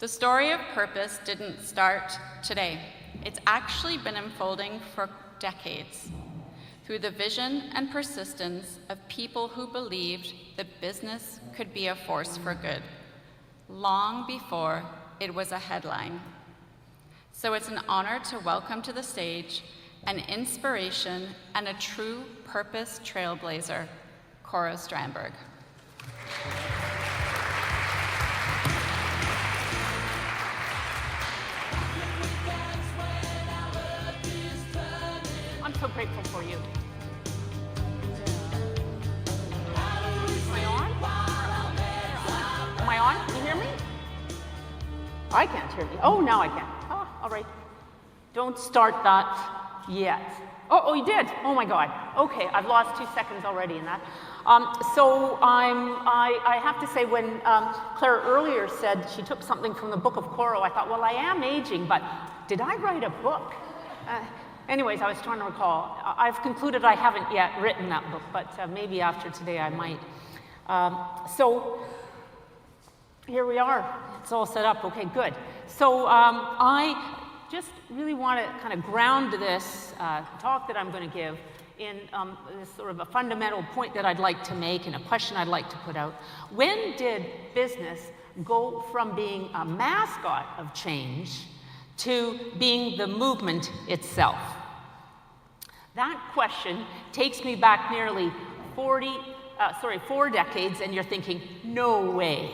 The story of purpose didn't start today. It's actually been unfolding for decades through the vision and persistence of people who believed that business could be a force for good, long before it was a headline. So it's an honor to welcome to the stage an inspiration and a true purpose trailblazer, Coro Strandberg. I'm so grateful for you. Am I on? Am I on? Can you hear me? I can't hear me. Oh, now I can. Oh, all right. Don't start that yet. Oh, you did? Oh my God. Okay, I've lost 2 seconds already in that. I have to say, when Claire earlier said she took something from the book of Coro, I thought, well, I am aging, but did I write a book? Anyways, I was trying to recall. I've concluded I haven't yet written that book, but maybe after today I might. So here we are. It's all set up. Okay, good. So I just really want to kind of ground this talk that I'm going to give in this sort of a fundamental point that I'd like to make and a question I'd like to put out. When did business go from being a mascot of change to being the movement itself? That question takes me back nearly 4 decades, and you're thinking, no way.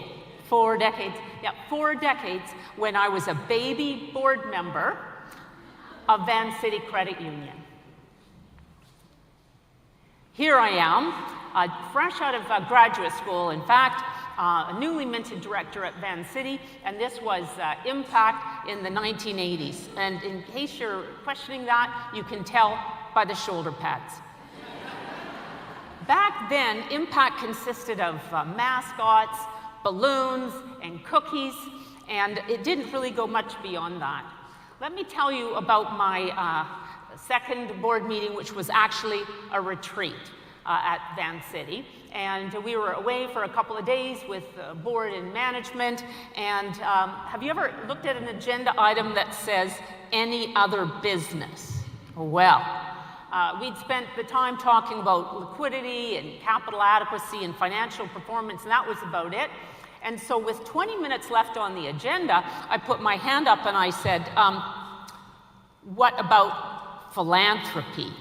4 decades? Yeah, 4 decades when I was a baby board member of Van City Credit Union. Here I am, fresh out of graduate school, in fact, a newly minted director at Van City, and this was Impact in the 1980s. And in case you're questioning that, you can tell by the shoulder pads. Back then, Impact consisted of mascots, balloons, and cookies, and it didn't really go much beyond that. Let me tell you about my second board meeting, which was actually a retreat at Van City. And we were away for a couple of days with the board and management. And have you ever looked at an agenda item that says any other business? Well, we'd spent the time talking about liquidity and capital adequacy and financial performance, and that was about it. And so with 20 minutes left on the agenda, I put my hand up and I said, what about philanthropy?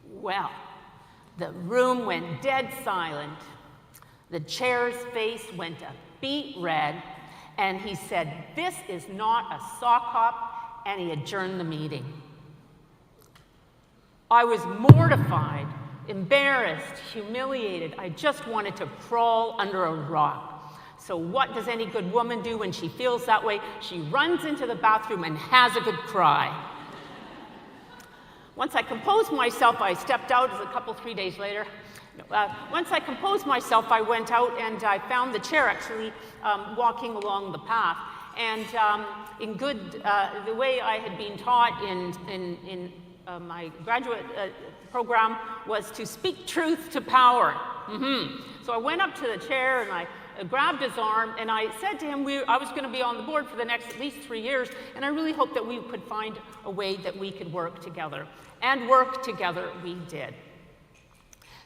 Well, the room went dead silent. The chair's face went a beet red, and he said, this is not a sock hop, and he adjourned the meeting. I was mortified, embarrassed, humiliated. I just wanted to crawl under a rock. So what does any good woman do when she feels that way? She runs into the bathroom and has a good cry. Once I composed myself, I stepped out. It was a couple, 3 days later. Once I composed myself, I went out and I found the chair actually walking along the path. And in good, the way I had been taught in my graduate program was to speak truth to power. So I went up to the chair and I grabbed his arm and I said to him, I was going to be on the board for the next at least 3 years, and I really hoped that we could find a way that we could work together. And work together we did.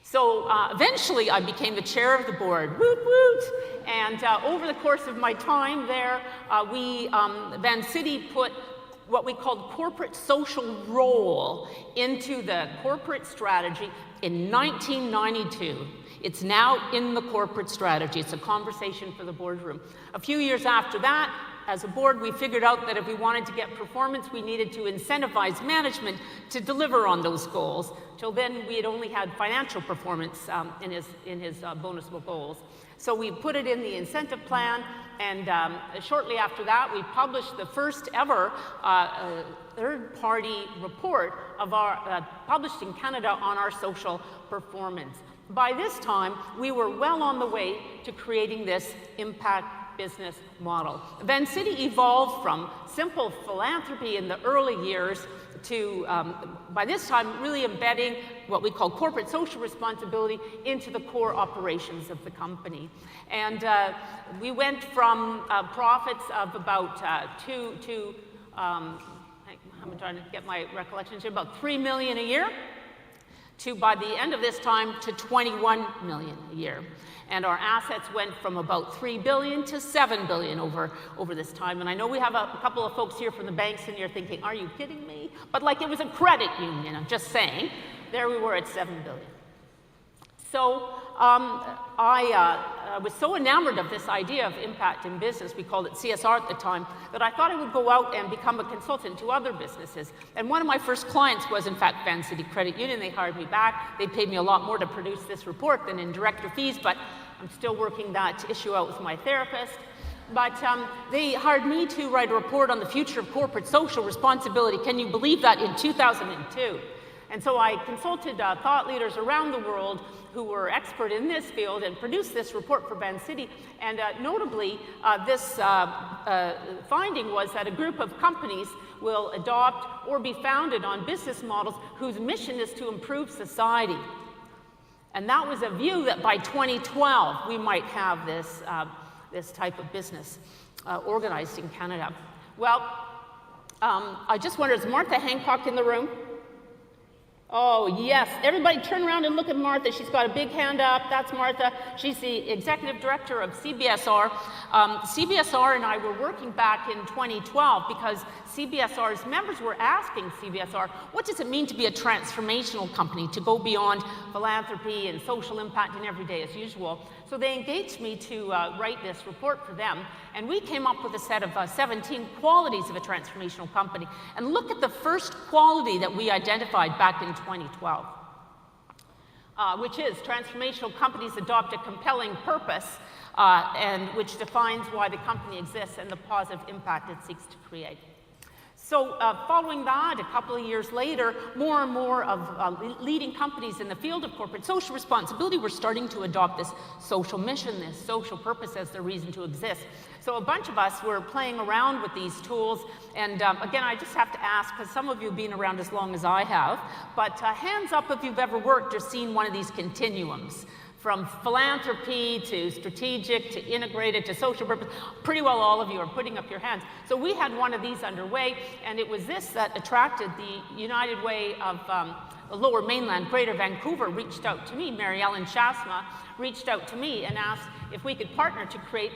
So eventually I became the chair of the board, woot woot, and over the course of my time there, Van City put what we called corporate social role into the corporate strategy in 1992. It's now in the corporate strategy. It's a conversation for the boardroom. A few years after that, as a board, we figured out that if we wanted to get performance, we needed to incentivize management to deliver on those goals. Till then, we had only had financial performance in his bonusable goals. So we put it in the incentive plan, and shortly after that, we published the first ever third-party report of our, published in Canada on our social performance. By this time, we were well on the way to creating this impact business model. Vancity evolved from simple philanthropy in the early years to, by this time, really embedding what we call corporate social responsibility into the core operations of the company. And we went from profits of about I'm trying to get my recollection here, about $3 million a year, to, by the end of this time, to $21 million a year. And our assets went from about $3 billion to $7 billion over this time. And I know we have a couple of folks here from the banks, and you're thinking, are you kidding me? But like it was a credit union, I'm just saying. There we were at $7 billion. So I was so enamored of this idea of impact in business, we called it CSR at the time, that I thought I would go out and become a consultant to other businesses. And one of my first clients was, in fact, Vancity Credit Union. They hired me back. They paid me a lot more to produce this report than in director fees, but I'm still working that issue out with my therapist. But they hired me to write a report on the future of corporate social responsibility. Can you believe that, in 2002? And so I consulted thought leaders around the world who were expert in this field and produced this report for Vancity. And notably, this finding was that a group of companies will adopt or be founded on business models whose mission is to improve society. And that was a view that by 2012, we might have this, this type of business organized in Canada. Well, I just wonder, is Martha Hancock in the room? Oh, yes. Everybody turn around and look at Martha. She's got a big hand up. That's Martha. She's the executive director of CBSR. CBSR and I were working back in 2012 because CBSR's members were asking CBSR, what does it mean to be a transformational company, to go beyond philanthropy and social impact and everyday as usual? So they engaged me to write this report for them, and we came up with a set of 17 qualities of a transformational company. And look at the first quality that we identified back in 2012, which is transformational companies adopt a compelling purpose, and which defines why the company exists and the positive impact it seeks to create. So following that, a couple of years later, more and more of leading companies in the field of corporate social responsibility were starting to adopt this social mission, this social purpose as their reason to exist. So a bunch of us were playing around with these tools. And again, I just have to ask, because some of you have been around as long as I have, but hands up if you've ever worked or seen one of these continuums. From philanthropy to strategic to integrated to social purpose. Pretty well all of you are putting up your hands. So we had one of these underway, and it was this that attracted the United Way of the Lower Mainland, Greater Vancouver, reached out to me. Mary Ellen Shasma reached out to me and asked if we could partner to create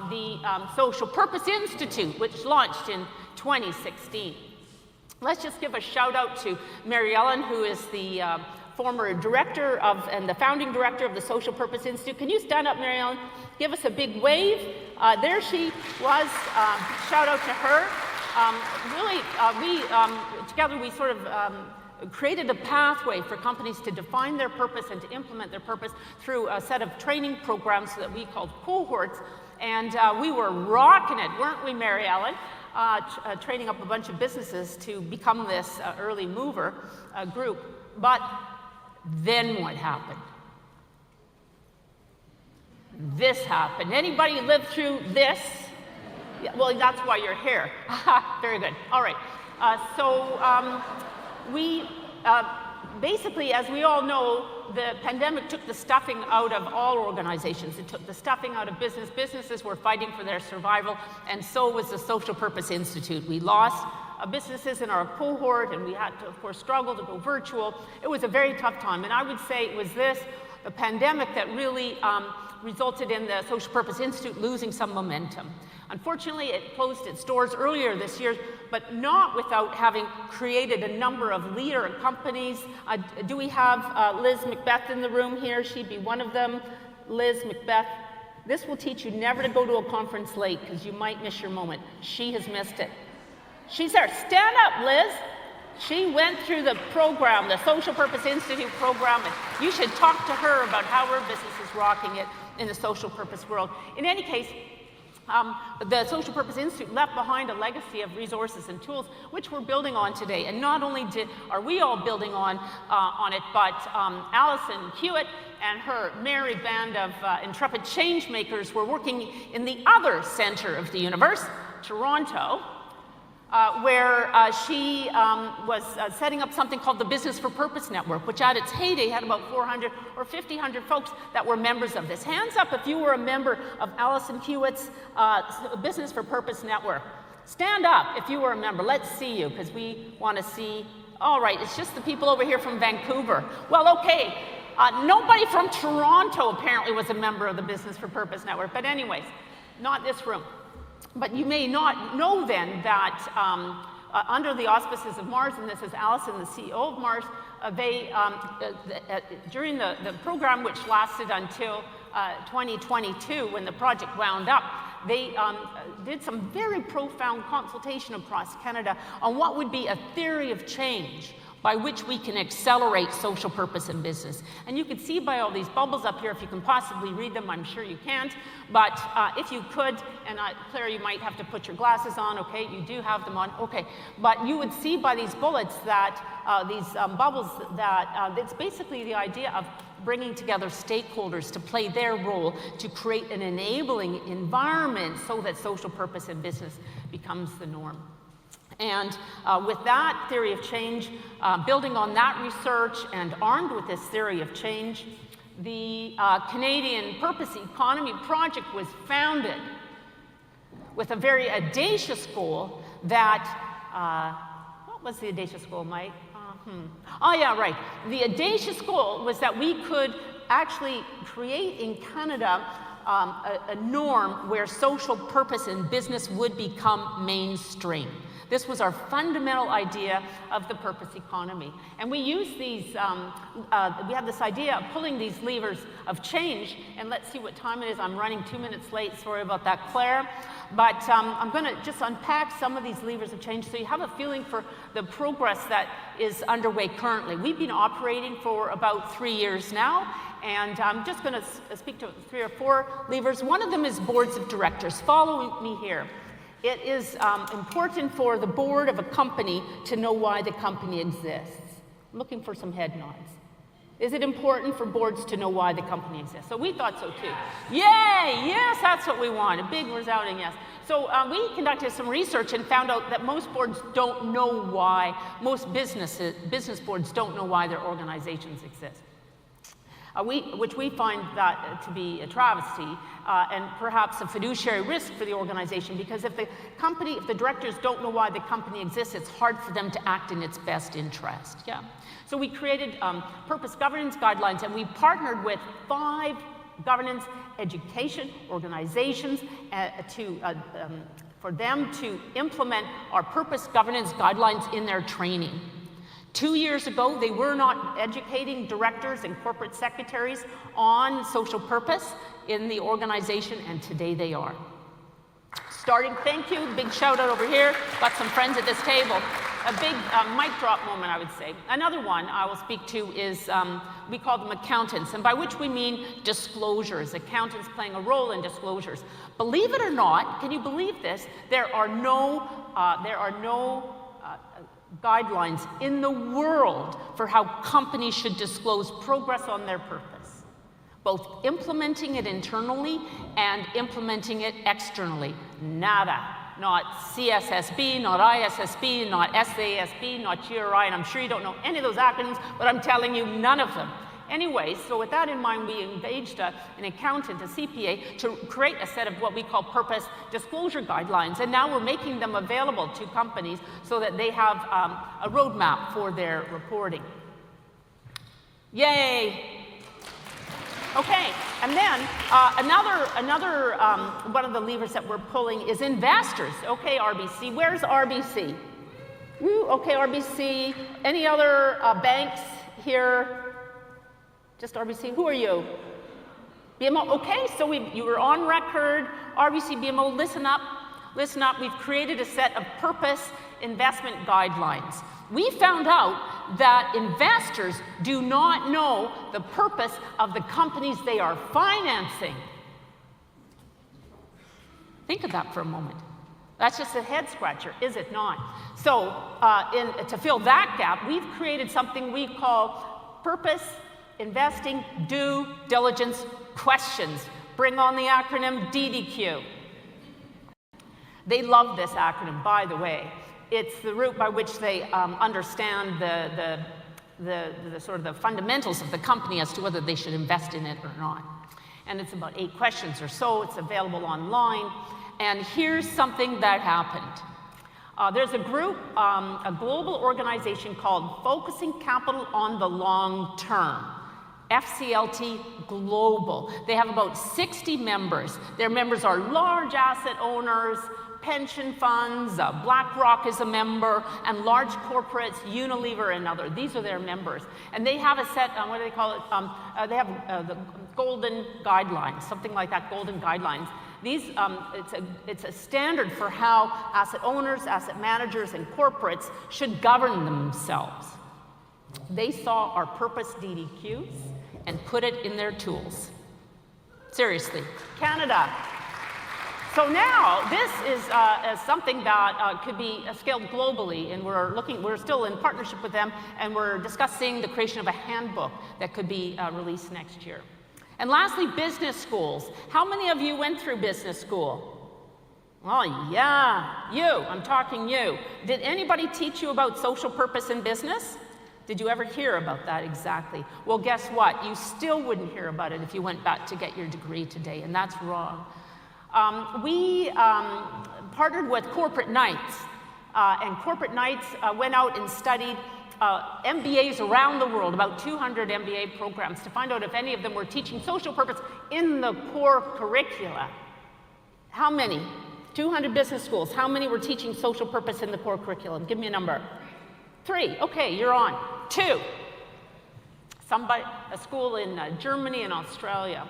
the Social Purpose Institute, which launched in 2016. Let's just give a shout out to Mary Ellen, who is the former director of, and the founding director of the Social Purpose Institute. Can you stand up, Mary Ellen? Give us a big wave. There she was. Shout out to her. Together we sort of created a pathway for companies to define their purpose and to implement their purpose through a set of training programs that we called cohorts. And we were rocking it, weren't we, Mary Ellen? Training up a bunch of businesses to become this early mover group. But then what happened? This happened. Anybody lived through this? Yeah, well, that's why you're here. Very good. All right. We basically, as we all know, the pandemic took the stuffing out of all organizations. It took the stuffing out of business. Businesses were fighting for their survival, and so was the Social Purpose Institute. We lost businesses in our cohort, and we had to, of course, struggle to go virtual. It was a very tough time, and I would say it was the pandemic that really resulted in the Social Purpose Institute losing some momentum. Unfortunately, it closed its doors earlier this year, but not without having created a number of leader companies. Do we have Liz Macbeth in the room here? She'd be one of them. Liz Macbeth. This will teach you never to go to a conference late, because you might miss your moment. She has missed it. She's there. Stand up, Liz. She went through the program, the Social Purpose Institute program, and you should talk to her about how her business is rocking it in the social purpose world. In any case, The Social Purpose Institute left behind a legacy of resources and tools, which we're building on today. And not only are we all building on it, but Alison Hewitt and her merry band of intrepid change makers were working in the other center of the universe, Toronto, where she was setting up something called the Business for Purpose Network, which at its heyday had about 400 or 1,500 folks that were members of this. Hands up if you were a member of Alison Hewitt's Business for Purpose Network. Stand up if you were a member. Let's see you, because we want to see. All right, it's just the people over here from Vancouver. Well, okay, nobody from Toronto apparently was a member of the Business for Purpose Network, but anyways, not this room. But you may not know then that under the auspices of Mars, and this is Alison, the CEO of Mars, during the program, which lasted until 2022, when the project wound up, they did some very profound consultation across Canada on what would be a theory of change by which we can accelerate social purpose in business. And you can see by all these bubbles up here, if you can possibly read them, I'm sure you can't, but if you could, and Claire, you might have to put your glasses on, okay, you do have them on, okay, but you would see by these bullets that, these bubbles, that it's basically the idea of bringing together stakeholders to play their role to create an enabling environment so that social purpose in business becomes the norm. And with that theory of change, building on that research and armed with this theory of change, the Canadian Purpose Economy Project was founded with a very audacious goal that, what was the audacious goal, Mike? Oh yeah, right. The audacious goal was that we could actually create in Canada a norm where social purpose in business would become mainstream. This was our fundamental idea of the purpose economy. And we use these, we have this idea of pulling these levers of change, and let's see what time it is. I'm running 2 minutes late, sorry about that, Claire. But I'm gonna just unpack some of these levers of change so you have a feeling for the progress that is underway currently. We've been operating for about 3 years now, and I'm just gonna speak to 3 or 4 levers. One of them is boards of directors. Follow me here. It is important for the board of a company to know why the company exists. I'm looking for some head nods. Is it important for boards to know why the company exists? So we thought so too. Yay! Yes, that's what we want. A big resounding yes. So we conducted some research and found out that most boards don't know why, most business boards don't know why their organizations exist. Which we find that to be a travesty and perhaps a fiduciary risk for the organization, because if the directors don't know why the company exists, it's hard for them to act in its best interest. Yeah. So we created purpose governance guidelines, and we partnered with 5 governance education organizations for them to implement our purpose governance guidelines in their training. 2 years ago, they were not educating directors and corporate secretaries on social purpose in the organization, and today they are. Thank you, big shout out over here. Got some friends at this table. A big mic drop moment, I would say. Another one I will speak to is, we call them accountants, and by which we mean disclosures. Accountants playing a role in disclosures. Believe it or not, can you believe this? There are no guidelines in the world for how companies should disclose progress on their purpose, both implementing it internally and implementing it externally. Nada. Not CSSB, not ISSB, not SASB, not GRI, and I'm sure you don't know any of those acronyms, but I'm telling you, none of them. Anyway, so with that in mind, we engaged an accountant, a CPA, to create a set of what we call purpose disclosure guidelines, and now we're making them available to companies so that they have a roadmap for their reporting. Yay! Okay, and then another one of the levers that we're pulling is investors. Okay, RBC, where's RBC? Woo, okay, RBC. Any other banks here? Just RBC, who are you? BMO, okay, so you were on record. RBC, BMO, listen up, listen up. We've created a set of purpose investment guidelines. We found out that investors do not know the purpose of the companies they are financing. Think of that for a moment. That's just a head scratcher, is it not? So to fill that gap, we've created something we call Purpose Investing Due Diligence Questions. Bring on the acronym DDQ. They love this acronym, by the way. It's the route by which they understand the sort of the fundamentals of the company as to whether they should invest in it or not. And it's about 8 questions or so. It's available online. And here's something that happened. There's a group, a global organization called Focusing Capital on the Long Term, FCLT Global. They have about 60 members. Their members are large asset owners, pension funds, BlackRock is a member, and large corporates, Unilever and other. These are their members. And they have a set, what do they call it? They have the golden guidelines, something like that, golden guidelines. These, it's a standard for how asset owners, asset managers, and corporates should govern themselves. They saw our purpose DDQs and put it in their tools. Seriously, Canada. So now this is something that could be scaled globally, and we're still in partnership with them, and we're discussing the creation of a handbook that could be released next year. And lastly, business schools. How many of you went through business school? Oh yeah, you, I'm talking you. Did anybody teach you about social purpose in business? Did you ever hear about that exactly? Well, guess what? You still wouldn't hear about it if you went back to get your degree today, and that's wrong. We partnered with Corporate Knights, and Corporate Knights went out and studied MBAs around the world, about 200 MBA programs, to find out if any of them were teaching social purpose in the core curricula. How many? 200 business schools. How many were teaching social purpose in the core curriculum? Give me a number. 3. Okay, you're on. 2. A school in Germany and Australia.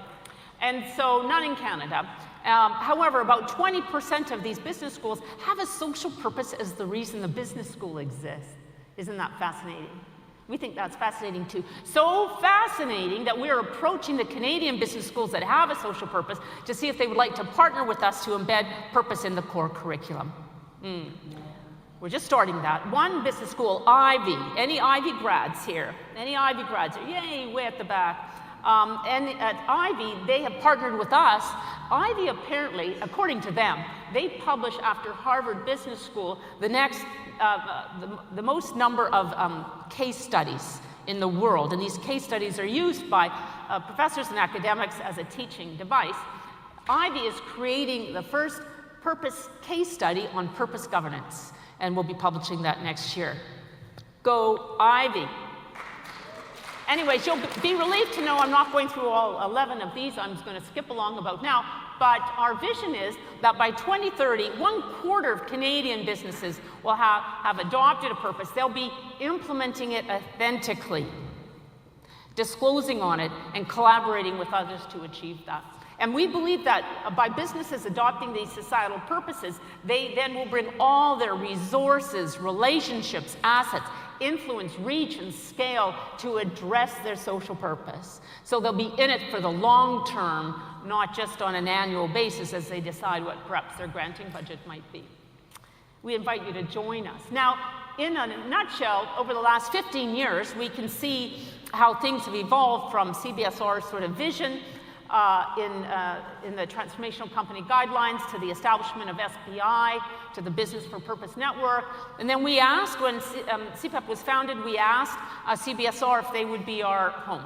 And so none in Canada. However, about 20% of these business schools have a social purpose as the reason the business school exists. Isn't that fascinating? We think that's fascinating too. So fascinating that we're approaching the Canadian business schools that have a social purpose to see if they would like to partner with us to embed purpose in the core curriculum. We're just starting that. One business school, Ivy. Any Ivy grads here? Any Ivy grads? Yay, way at the back. And at Ivy, they have partnered with us. Ivy apparently, according to them, they publish after Harvard Business School the most number of case studies in the world. And these case studies are used by professors and academics as a teaching device. Ivy is creating the first purpose case study on purpose governance, and we'll be publishing that next year. Go Ivy. Anyways, you'll be relieved to know I'm not going through all 11 of these. I'm just going to skip along about now. But our vision is that by 2030, 1/4 of Canadian businesses will have adopted a purpose. They'll be implementing it authentically, disclosing on it, and collaborating with others to achieve that. And we believe that by businesses adopting these societal purposes, they then will bring all their resources, relationships, assets, influence, reach, and scale to address their social purpose. So they'll be in it for the long term, not just on an annual basis as they decide what perhaps their granting budget might be. We invite you to join us. Now, in a nutshell, over the last 15 years, we can see how things have evolved from CBSR's sort of vision in the Transformational Company Guidelines to the establishment of SPI, to the Business for Purpose Network. And then we asked, when CPEP was founded, we asked CBSR if they would be our home,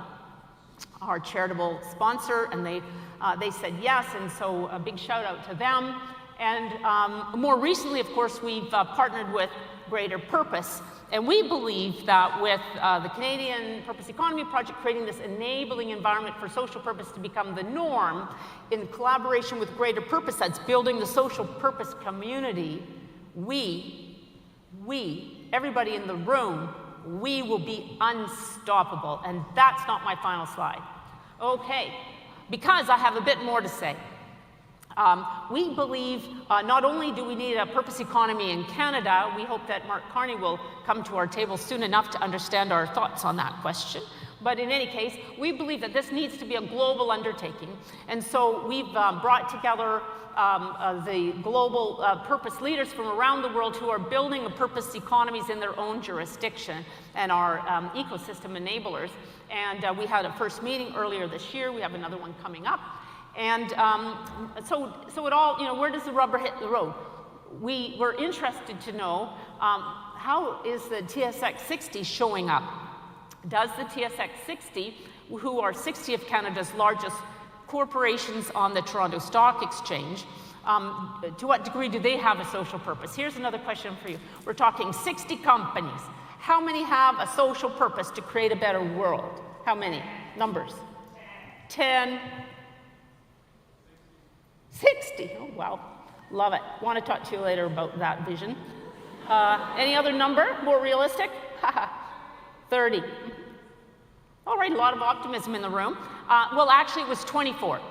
our charitable sponsor, and they said yes, and so a big shout out to them. And more recently, of course, we've partnered with Greater Purpose. And we believe that with the Canadian Purpose Economy Project creating this enabling environment for social purpose to become the norm, in collaboration with Greater Purpose that's building the social purpose community, everybody in the room, we will be unstoppable. And that's not my final slide. Okay, because I have a bit more to say. We believe not only do we need a purpose economy in Canada, we hope that Mark Carney will come to our table soon enough to understand our thoughts on that question. But in any case, we believe that this needs to be a global undertaking. And so we've brought together the global purpose leaders from around the world who are building purpose economies in their own jurisdiction and are ecosystem enablers. And we had a first meeting earlier this year. We have another one coming up. And so it all, you know, where does the rubber hit the road? We were interested to know how is the TSX 60 showing up? Does the TSX 60, who are 60 of Canada's largest corporations on the Toronto Stock Exchange, to what degree do they have a social purpose? Here's another question for you. We're talking 60 companies. How many have a social purpose to create a better world? How many? Numbers. 10. 60. Oh, wow. Love it. Want to talk to you later about that vision. Any other number more realistic? 30. All right, a lot of optimism in the room. Well, actually, it was 24.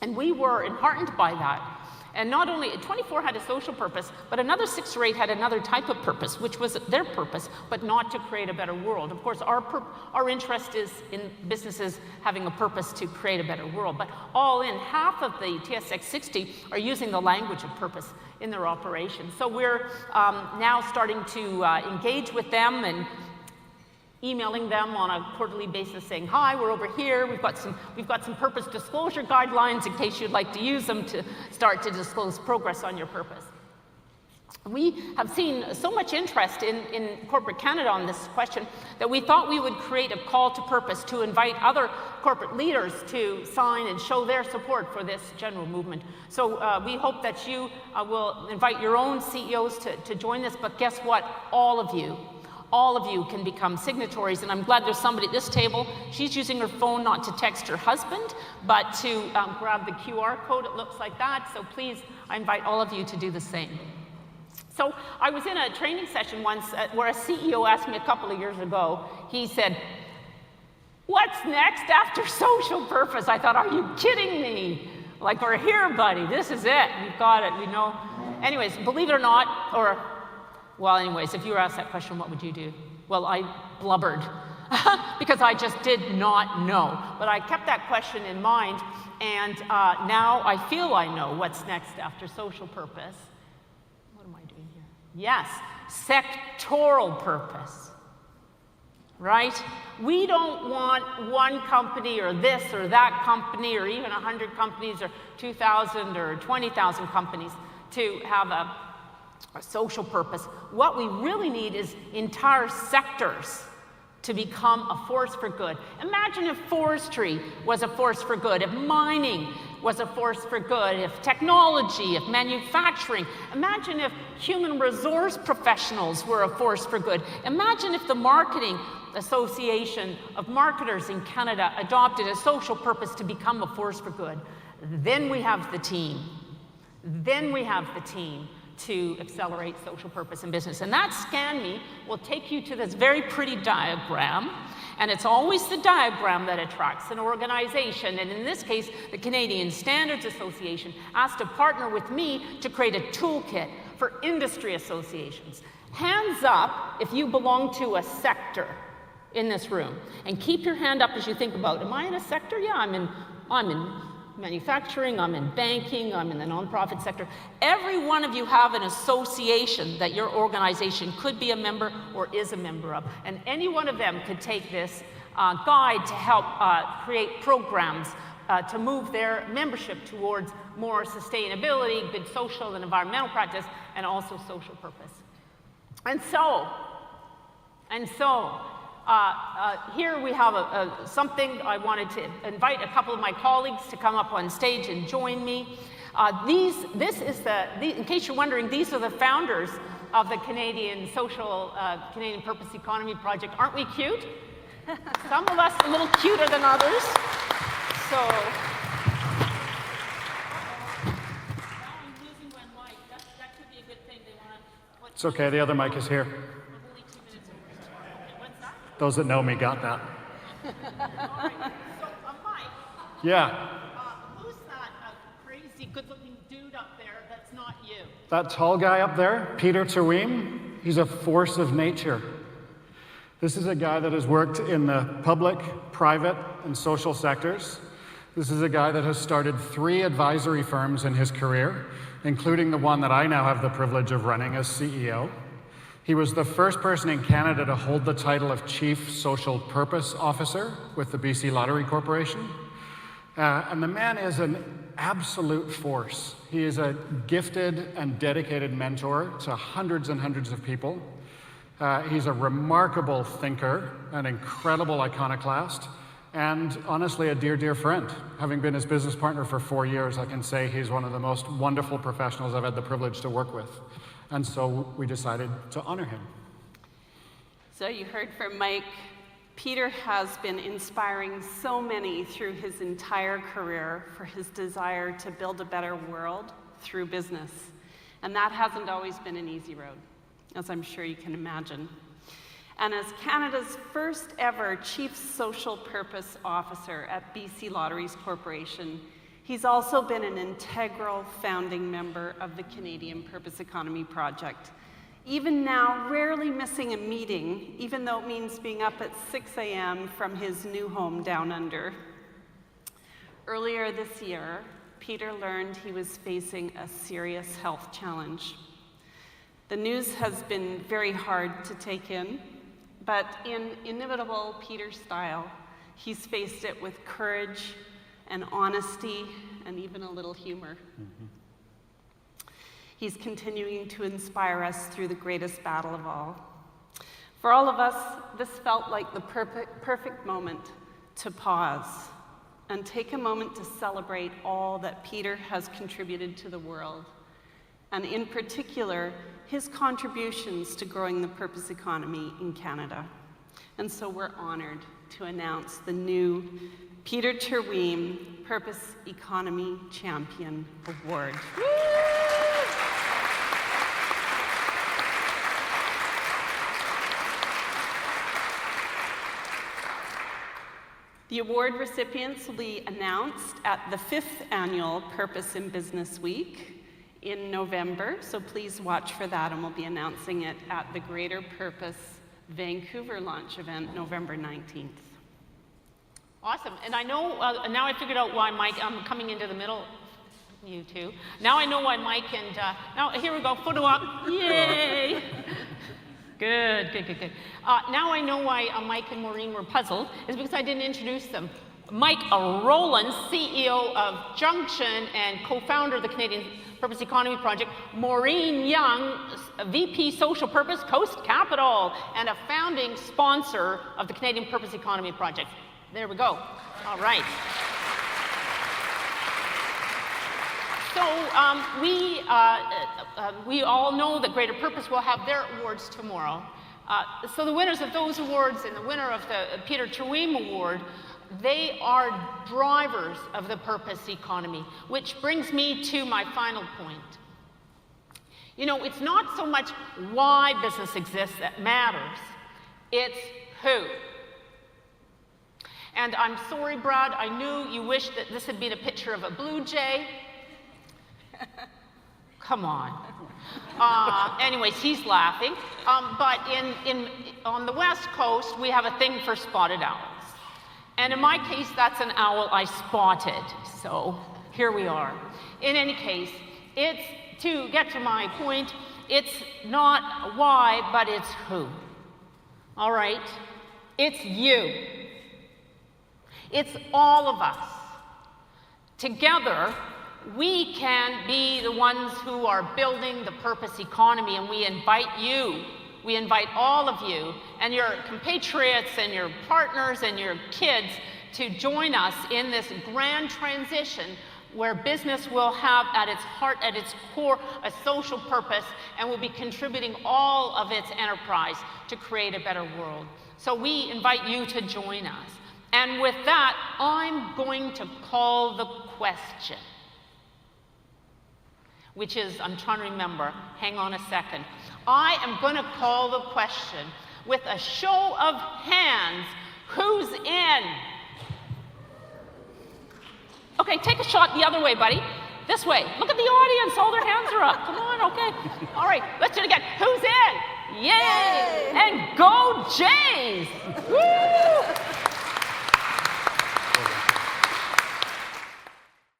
And we were heartened by that. And not only, 24 had a social purpose, but another 6 or 8 had another type of purpose, which was their purpose, but not to create a better world. Of course, our interest is in businesses having a purpose to create a better world. But all in, half of the TSX 60 are using the language of purpose in their operations. So we're now starting to engage with them and emailing them on a quarterly basis saying, hi, we're over here, we've got some purpose disclosure guidelines in case you'd like to use them to start to disclose progress on your purpose. We have seen so much interest in corporate Canada on this question that we thought we would create a call to purpose to invite other corporate leaders to sign and show their support for this general movement. So we hope that you will invite your own CEOs to join this, but guess what? All of you can become signatories, and I'm glad there's somebody at this table. She's using her phone not to text her husband, but to grab the QR code. It looks like that, so please, I invite all of you to do the same. So I was in a training session once where a CEO asked me a couple of years ago, he said, what's next after social purpose? I thought, are you kidding me? Like, we're here, buddy, this is it, we've got it, we know. Anyways, believe it or not, well, anyways, if you were asked that question, what would you do? Well, I blubbered because I just did not know. But I kept that question in mind, and now I feel I know what's next after social purpose. What am I doing here? Yes, sectoral purpose, right? We don't want one company or this or that company or even 100 companies or 2,000 or 20,000 companies to have a social purpose. What we really need is entire sectors to become a force for good. Imagine if forestry was a force for good, if mining was a force for good, if technology, if manufacturing. Imagine if human resource professionals were a force for good. Imagine if the Marketing Association of Marketers in Canada adopted a social purpose to become a force for good. Then we have the team. Then we have the team to accelerate social purpose in business. And that ScanMe will take you to this very pretty diagram, and it's always the diagram that attracts an organization. And in this case, the Canadian Standards Association asked to partner with me to create a toolkit for industry associations. Hands up if you belong to a sector in this room. And keep your hand up as you think about, am I in a sector? Yeah, I'm in manufacturing, I'm in banking, I'm in the nonprofit sector. Every one of you have an association that your organization could be a member or is a member of. And any one of them could take this guide to help create programs to move their membership towards more sustainability, good social and environmental practice, and also social purpose. And so, here we have something. I wanted to invite a couple of my colleagues to come up on stage and join me. In case you're wondering, these are the founders of the Canadian Purpose Economy Project. Aren't we cute? Some of us a little cuter than others. So, now I'm losing one mic. That could be a good thing. It's okay, the other mic is here. Those that know me got that. All right. So, Mike. Yeah. Who's that crazy, good-looking dude up there that's not you? That tall guy up there, Peter Terweem, he's a force of nature. This is a guy that has worked in the public, private, and social sectors. This is a guy that has started 3 advisory firms in his career, including the one that I now have the privilege of running as CEO. He was the first person in Canada to hold the title of Chief Social Purpose Officer with the BC Lottery Corporation. And the man is an absolute force. He is a gifted and dedicated mentor to hundreds and hundreds of people. He's a remarkable thinker, an incredible iconoclast, and honestly a dear, dear friend. Having been his business partner for 4 years, I can say he's one of the most wonderful professionals I've had the privilege to work with. And so we decided to honor him. So you heard from Mike. Peter has been inspiring so many through his entire career for his desire to build a better world through business. And that hasn't always been an easy road, as I'm sure you can imagine. And as Canada's first ever Chief Social Purpose Officer at BC Lotteries Corporation, he's also been an integral founding member of the Canadian Purpose Economy Project. Even now, rarely missing a meeting, even though it means being up at 6 a.m. from his new home down under. Earlier this year, Peter learned he was facing a serious health challenge. The news has been very hard to take in, but in inimitable Peter style, he's faced it with courage and honesty and even a little humor. He's continuing to inspire us through the greatest battle of all. For all of us, this felt like the perfect moment to pause and take a moment to celebrate all that Peter has contributed to the world, and in particular, his contributions to growing the purpose economy in Canada. And so we're honored to announce the new Peter Terweem Purpose Economy Champion Award. The award recipients will be announced at the 5th Annual Purpose in Business Week in November, so please watch for that, and we'll be announcing it at the Greater Purpose Vancouver launch event, November 19th. Awesome. And I know, now I figured out why Mike, I'm coming into the middle, you two. Now I know why Mike and, now here we go, photo op, yay! Good. Now I know why Mike and Maureen were puzzled, is because I didn't introduce them. Mike Rowlands, CEO of Junction and co-founder of the Canadian Purpose Economy Project. Maureen Young, VP Social Purpose, Coast Capital, and a founding sponsor of the Canadian Purpose Economy Project. There we go. All right. So we all know that Greater Purpose will have their awards tomorrow. So the winners of those awards and the winner of the Peter Terweem Award, they are drivers of the purpose economy, which brings me to my final point. You know, it's not so much why business exists that matters, it's who. And I'm sorry, Brad, I knew you wished that this had been a picture of a blue jay. Come on. Anyways, he's laughing. But on the West Coast, we have a thing for spotted owls. And in my case, that's an owl I spotted. So here we are. In any case, it's, to get to my point, it's not why, but it's who. All right? It's you. It's all of us. Together, we can be the ones who are building the purpose economy, and we invite you, we invite all of you, and your compatriots and your partners and your kids to join us in this grand transition where business will have at its heart, at its core, a social purpose, and will be contributing all of its enterprise to create a better world. So we invite you to join us. And with that, I'm going to call the question, which is, I'm trying to remember, hang on a second. I am going to call the question with a show of hands, who's in? Okay, take a shot the other way, buddy. This way. Look at the audience, all their hands are up. Come on, okay. All right, let's do it again. Who's in? Yay! And go jeez! Woo!